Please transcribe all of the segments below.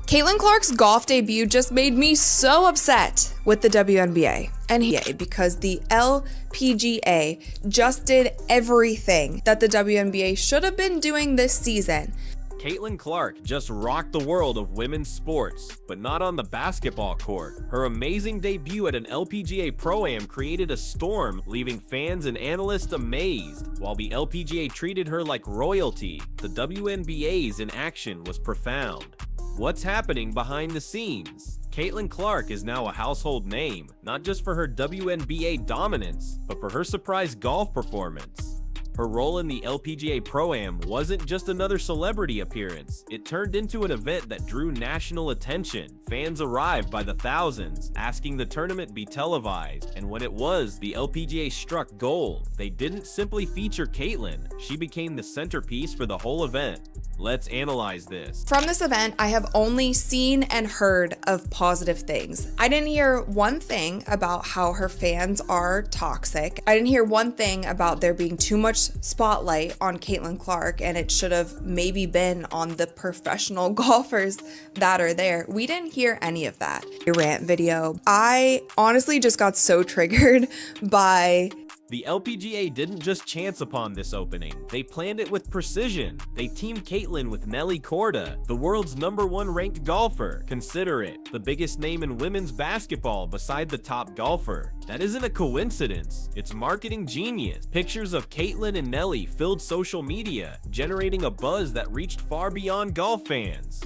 Caitlyn Clark's golf debut just made me so upset with the WNBA because the LPGA just did everything that the WNBA should have been doing this season. Caitlyn Clark just rocked the world of women's sports, but not on the basketball court. Her amazing debut at an LPGA Pro-Am created a storm, leaving fans and analysts amazed. While the LPGA treated her like royalty, the WNBA's inaction was profound. What's happening behind the scenes? Caitlyn Clark is now a household name, not just for her WNBA dominance, but for her surprise golf performance. Her role in the LPGA Pro-Am wasn't just another celebrity appearance. It turned into an event that drew national attention. Fans arrived by the thousands, asking the tournament be televised, and when it was, the LPGA struck gold. They didn't simply feature Caitlyn, she became the centerpiece for the whole event. Let's analyze this. From this event, I have only seen and heard of positive things. I didn't hear one thing about how her fans are toxic. I didn't hear one thing about there being too much spotlight on Caitlyn Clark and it should have maybe been on the professional golfers that are there. We didn't hear any of that. A rant video. I honestly just got so triggered by the LPGA didn't just chance upon this opening, they planned it with precision. They teamed Caitlyn with Nelly Korda, the world's #1 ranked golfer. Consider it, the biggest name in women's basketball beside the top golfer. That isn't a coincidence, it's marketing genius. Pictures of Caitlyn and Nelly filled social media, generating a buzz that reached far beyond golf fans.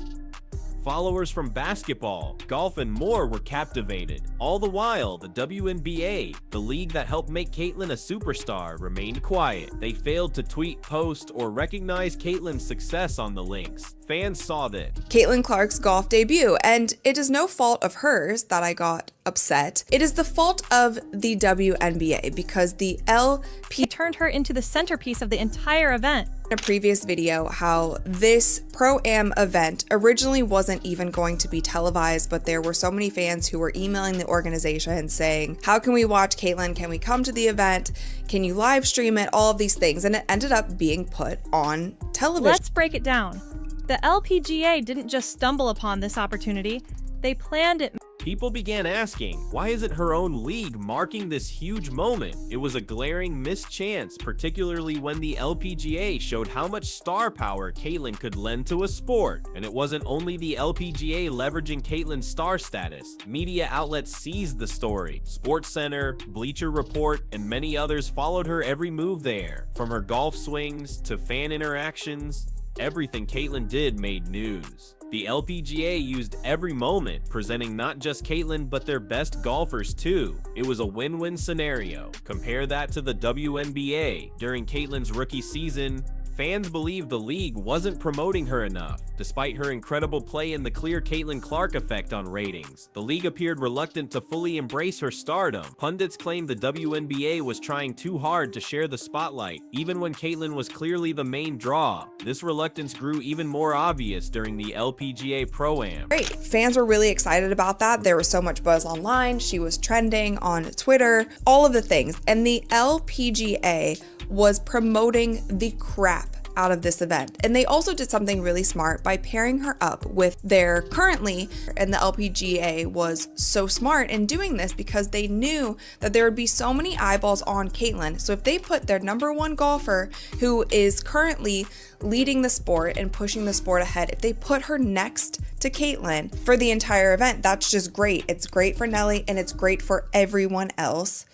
Followers from basketball, golf, and more were captivated. All the while, the WNBA, the league that helped make Caitlyn a superstar, remained quiet. They failed to tweet, post, or recognize Caitlyn's success on the links. Fans saw that. Caitlyn Clark's golf debut, and it is no fault of hers that I got upset. It is the fault of the WNBA because the LP turned her into the centerpiece of the entire event. In a previous video, how this Pro-Am event originally wasn't even going to be televised, but there were so many fans who were emailing the organization saying, how can we watch Caitlyn? Can we come to the event? Can you live stream it? All of these things. And it ended up being put on television. Let's break it down. The LPGA didn't just stumble upon this opportunity, they planned it. People began asking, why isn't her own league marking this huge moment? It was a glaring mischance, particularly when the LPGA showed how much star power Caitlyn could lend to a sport. And it wasn't only the LPGA leveraging Caitlyn's star status. Media outlets seized the story. SportsCenter, Bleacher Report, and many others followed her every move there. From her golf swings to fan interactions, everything Caitlyn did made news. The LPGA used every moment, presenting not just Caitlyn but their best golfers too. It was a win-win scenario. Compare that to the WNBA. During Caitlyn's rookie season, fans believed the league wasn't promoting her enough. Despite her incredible play and the clear Caitlyn Clark effect on ratings, the league appeared reluctant to fully embrace her stardom. Pundits claimed the WNBA was trying too hard to share the spotlight, even when Caitlyn was clearly the main draw. This reluctance grew even more obvious during the LPGA Pro-Am. Great. Fans were really excited about that. There was so much buzz online. She was trending on Twitter, all of the things. And the LPGA was promoting the crap out of this event. And they also did something really smart by pairing her up with their currently, and the LPGA was so smart in doing this because they knew that there would be so many eyeballs on Caitlyn. So if they put their #1 golfer who is currently leading the sport and pushing the sport ahead, if they put her next to Caitlyn for the entire event, that's just great. It's great for Nelly and it's great for everyone else.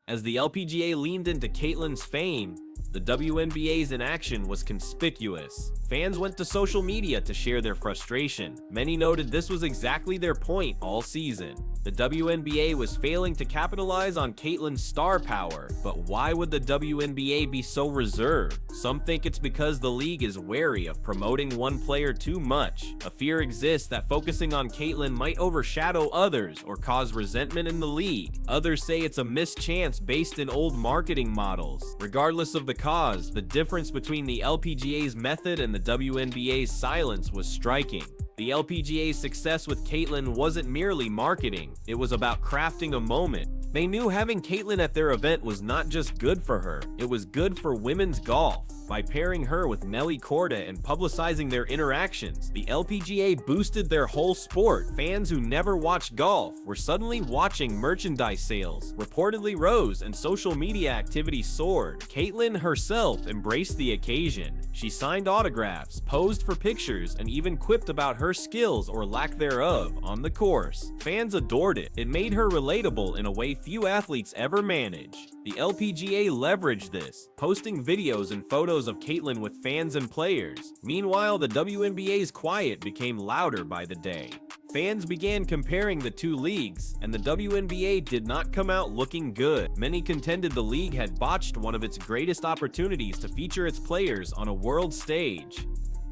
As the LPGA leaned into Caitlyn's fame, the WNBA's inaction was conspicuous. Fans went to social media to share their frustration. Many noted this was exactly their point all season. The WNBA was failing to capitalize on Caitlyn's star power, but why would the WNBA be so reserved? Some think it's because the league is wary of promoting one player too much. A fear exists that focusing on Caitlyn might overshadow others or cause resentment in the league. Others say it's a mischance based in old marketing models. Regardless of the cause, the difference between the LPGA's method and the WNBA's silence was striking. The LPGA's success with Caitlyn wasn't merely marketing, it was about crafting a moment. They knew having Caitlyn at their event was not just good for her, it was good for women's golf. By pairing her with Nelly Korda and publicizing their interactions, the LPGA boosted their whole sport. Fans who never watched golf were suddenly watching. Merchandise sales reportedly rose and social media activity soared. Caitlyn herself embraced the occasion. She signed autographs, posed for pictures, and even quipped about her skills or lack thereof on the course. Fans adored it. It made her relatable in a way few athletes ever manage. The LPGA leveraged this, posting videos and photos of Caitlyn with fans and players. Meanwhile, the WNBA's quiet became louder by the day. Fans began comparing the two leagues, and the WNBA did not come out looking good. Many contended the league had botched one of its greatest opportunities to feature its players on a world stage.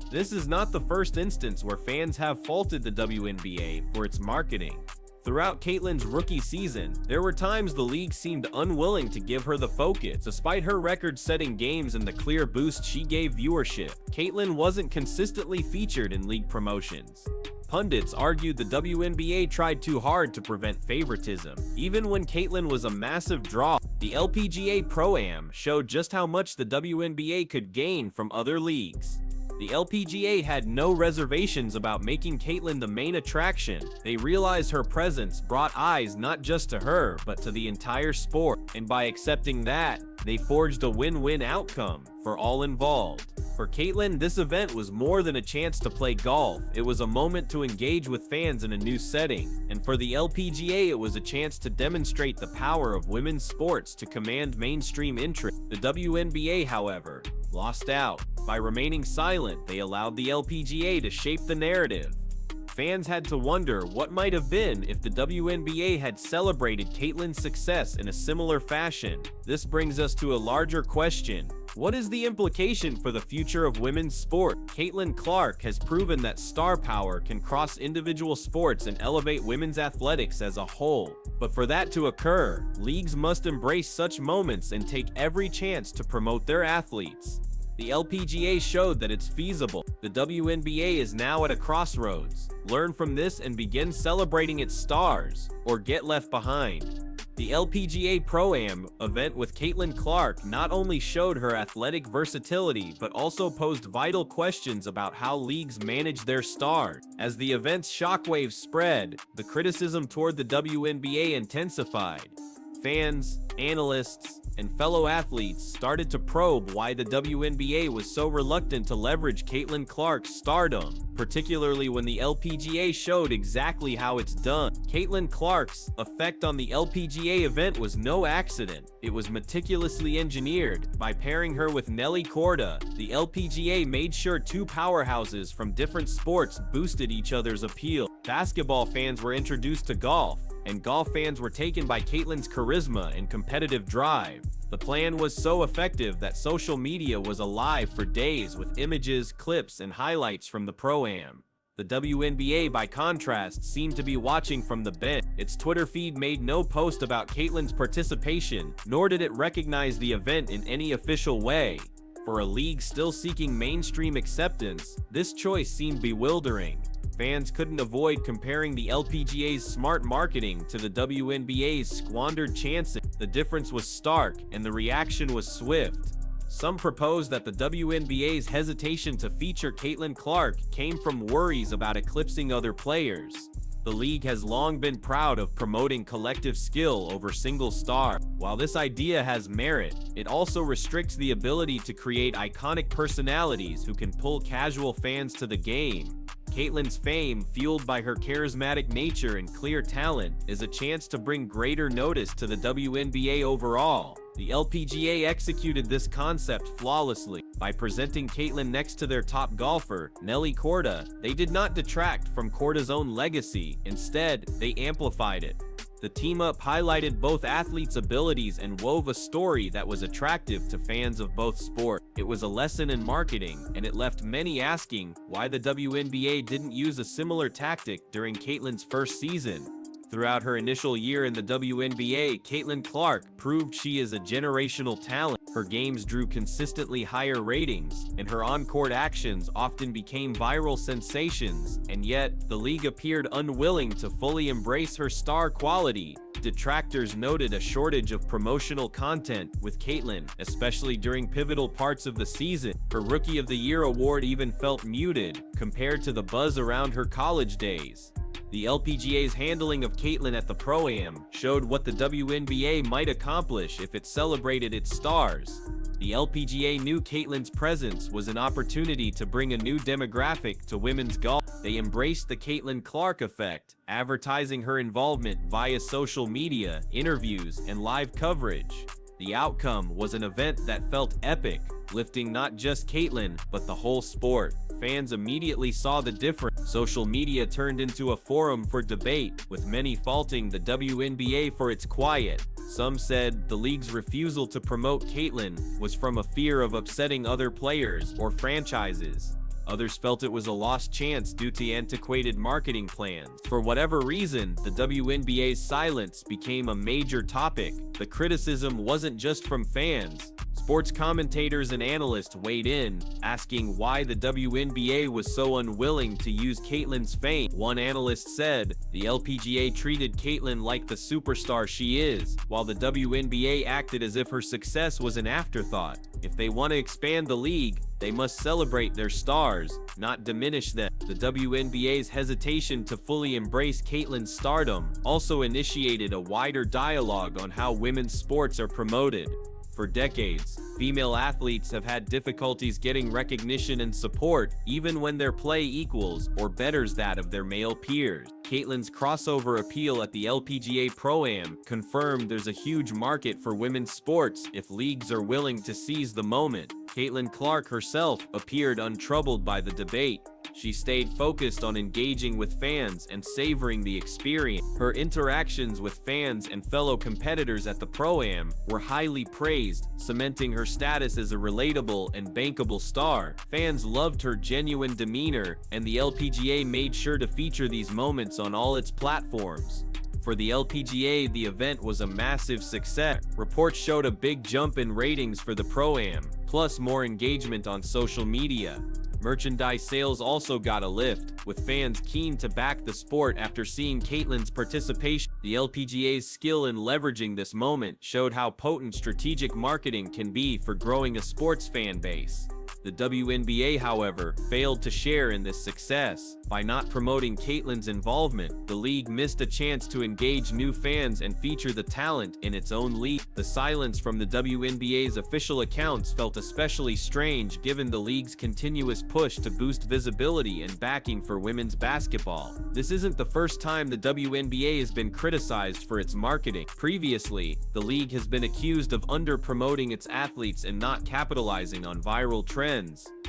This is not the first instance where fans have faulted the WNBA for its marketing. Throughout Caitlyn's rookie season, there were times the league seemed unwilling to give her the focus. Despite her record-setting games and the clear boost she gave viewership, Caitlyn wasn't consistently featured in league promotions. Pundits argued the WNBA tried too hard to prevent favoritism. Even when Caitlyn was a massive draw, the LPGA Pro-Am showed just how much the WNBA could gain from other leagues. The LPGA had no reservations about making Caitlyn the main attraction. They realized her presence brought eyes not just to her, but to the entire sport. And by accepting that, they forged a win-win outcome for all involved. For Caitlyn, this event was more than a chance to play golf. It was a moment to engage with fans in a new setting. And for the LPGA, it was a chance to demonstrate the power of women's sports to command mainstream interest. The WNBA, however, lost out. By remaining silent, they allowed the LPGA to shape the narrative. Fans had to wonder what might have been if the WNBA had celebrated Caitlyn's success in a similar fashion. This brings us to a larger question. What is the implication for the future of women's sport? Caitlyn Clark has proven that star power can cross individual sports and elevate women's athletics as a whole. But for that to occur, leagues must embrace such moments and take every chance to promote their athletes. The LPGA showed that it's feasible. The WNBA is now at a crossroads. Learn from this and begin celebrating its stars, or get left behind. The LPGA Pro-Am event with Caitlyn Clark not only showed her athletic versatility, but also posed vital questions about how leagues manage their stars. As the event's shockwaves spread, the criticism toward the WNBA intensified. Fans, analysts, and fellow athletes started to probe why the WNBA was so reluctant to leverage Caitlyn Clark's stardom, particularly when the LPGA showed exactly how it's done. Caitlyn Clark's effect on the LPGA event was no accident. It was meticulously engineered. By pairing her with Nelly Korda, the LPGA made sure two powerhouses from different sports boosted each other's appeal. Basketball fans were introduced to golf, and golf fans were taken by Caitlyn's charisma and competitive drive. The plan was so effective that social media was alive for days with images, clips, and highlights from the Pro-Am. The WNBA, by contrast, seemed to be watching from the bench. Its Twitter feed made no post about Caitlyn's participation, nor did it recognize the event in any official way. For a league still seeking mainstream acceptance, this choice seemed bewildering. Fans couldn't avoid comparing the LPGA's smart marketing to the WNBA's squandered chances. The difference was stark, and the reaction was swift. Some proposed that the WNBA's hesitation to feature Caitlyn Clark came from worries about eclipsing other players. The league has long been proud of promoting collective skill over single star. While this idea has merit, it also restricts the ability to create iconic personalities who can pull casual fans to the game. Caitlyn's fame, fueled by her charismatic nature and clear talent, is a chance to bring greater notice to the WNBA overall. The LPGA executed this concept flawlessly. By presenting Caitlyn next to their top golfer, Nelly Korda, they did not detract from Korda's own legacy. Instead, they amplified it. The team-up highlighted both athletes' abilities and wove a story that was attractive to fans of both sports. It was a lesson in marketing, and it left many asking why the WNBA didn't use a similar tactic during Caitlyn's first season. Throughout her initial year in the WNBA, Caitlyn Clark proved she is a generational talent. Her games drew consistently higher ratings, and her on-court actions often became viral sensations, and yet, the league appeared unwilling to fully embrace her star quality. detractors noted a shortage of promotional content with Caitlyn, especially during pivotal parts of the season. Her Rookie of the Year award even felt muted compared to the buzz around her college days. The LPGA's handling of Caitlyn at the Pro-Am showed what the WNBA might accomplish if it celebrated its stars. The LPGA knew Caitlyn's presence was an opportunity to bring a new demographic to women's golf. They embraced the Caitlyn Clark effect, advertising her involvement via social media, interviews, and live coverage. The outcome was an event that felt epic, lifting not just Caitlyn, but the whole sport. Fans immediately saw the difference. Social media turned into a forum for debate, with many faulting the WNBA for its quiet. Some said the league's refusal to promote Caitlyn was from a fear of upsetting other players or franchises. Others felt it was a lost chance due to antiquated marketing plans. For whatever reason, the WNBA's silence became a major topic. The criticism wasn't just from fans. Sports commentators and analysts weighed in, asking why the WNBA was so unwilling to use Caitlyn's fame. One analyst said, the LPGA treated Caitlyn like the superstar she is, while the WNBA acted as if her success was an afterthought. If they want to expand the league, they must celebrate their stars, not diminish them. The WNBA's hesitation to fully embrace Caitlyn's stardom also initiated a wider dialogue on how women's sports are promoted. For decades, female athletes have had difficulties getting recognition and support, even when their play equals or betters that of their male peers. Caitlyn's crossover appeal at the LPGA Pro-Am confirmed there's a huge market for women's sports if leagues are willing to seize the moment. Caitlyn Clark herself appeared untroubled by the debate. She stayed focused on engaging with fans and savoring the experience. Her interactions with fans and fellow competitors at the Pro-Am were highly praised, cementing her status as a relatable and bankable star. Fans loved her genuine demeanor, and the LPGA made sure to feature these moments on all its platforms. For the LPGA, the event was a massive success. Reports showed a big jump in ratings for the Pro-Am, plus more engagement on social media. Merchandise sales also got a lift, with fans keen to back the sport after seeing Caitlyn's participation. The LPGA's skill in leveraging this moment showed how potent strategic marketing can be for growing a sports fan base. The WNBA, however, failed to share in this success. By not promoting Caitlyn's involvement, the league missed a chance to engage new fans and feature the talent in its own league. The silence from the WNBA's official accounts felt especially strange given the league's continuous push to boost visibility and backing for women's basketball. This isn't the first time the WNBA has been criticized for its marketing. Previously, the league has been accused of under-promoting its athletes and not capitalizing on viral trends.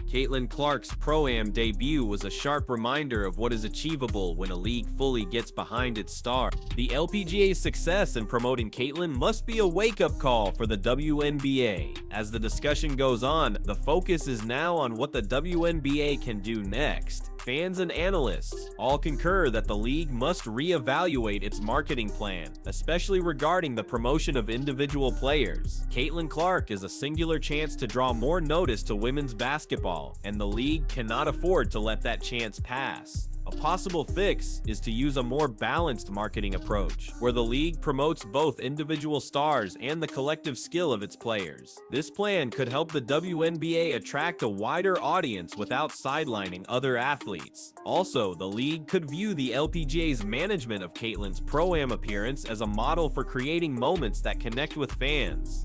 Caitlyn Clark's Pro-Am debut was a sharp reminder of what is achievable when a league fully gets behind its star. The LPGA's success in promoting Caitlyn must be a wake-up call for the WNBA. As the discussion goes on, the focus is now on what the WNBA can do next. Fans and analysts all concur that the league must reevaluate its marketing plan, especially regarding the promotion of individual players. Caitlyn Clark is a singular chance to draw more notice to women's basketball, and the league cannot afford to let that chance pass. A possible fix is to use a more balanced marketing approach, where the league promotes both individual stars and the collective skill of its players. This plan could help the WNBA attract a wider audience without sidelining other athletes. Also, the league could view the LPGA's management of Caitlyn's Pro-Am appearance as a model for creating moments that connect with fans.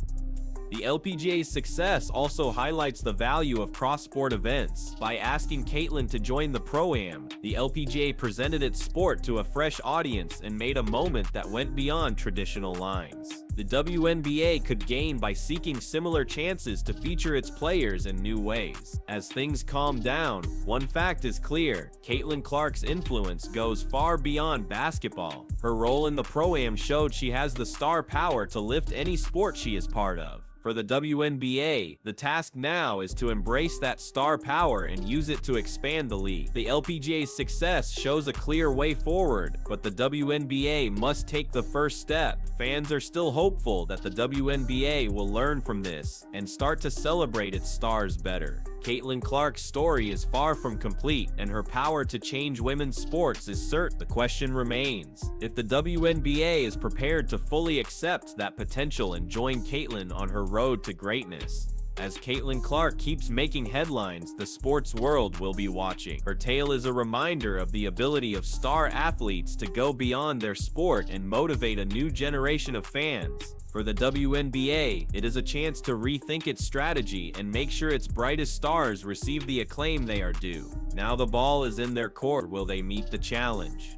The LPGA's success also highlights the value of cross-sport events. By asking Caitlyn to join the Pro-Am, the LPGA presented its sport to a fresh audience and made a moment that went beyond traditional lines. The WNBA could gain by seeking similar chances to feature its players in new ways. As things calm down, one fact is clear: Caitlyn Clark's influence goes far beyond basketball. Her role in the Pro-Am showed she has the star power to lift any sport she is part of. For the WNBA, the task now is to embrace that star power and use it to expand the league. The LPGA's success shows a clear way forward, but the WNBA must take the first step. Fans are still hopeful that the WNBA will learn from this and start to celebrate its stars better. Caitlyn Clark's story is far from complete, and her power to change women's sports is certain. The question remains, if the WNBA is prepared to fully accept that potential and join Caitlyn on her road to greatness. As Caitlyn Clark keeps making headlines, the sports world will be watching. Her tale is a reminder of the ability of star athletes to go beyond their sport and motivate a new generation of fans. For the WNBA, it is a chance to rethink its strategy and make sure its brightest stars receive the acclaim they are due. Now the ball is in their court. Will they meet the challenge?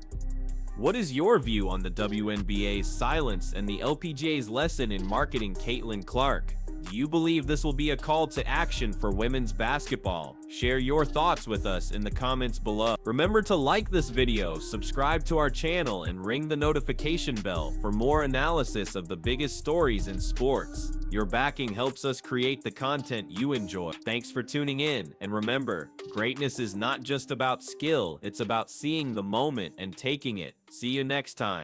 What is your view on the WNBA's silence and the LPGA's lesson in marketing Caitlyn Clark? Do you believe this will be a call to action for women's basketball? Share your thoughts with us in the comments below. Remember to like this video, subscribe to our channel, and ring the notification bell for more analysis of the biggest stories in sports. Your backing helps us create the content you enjoy. Thanks for tuning in, and remember, greatness is not just about skill, it's about seeing the moment and taking it. See you next time.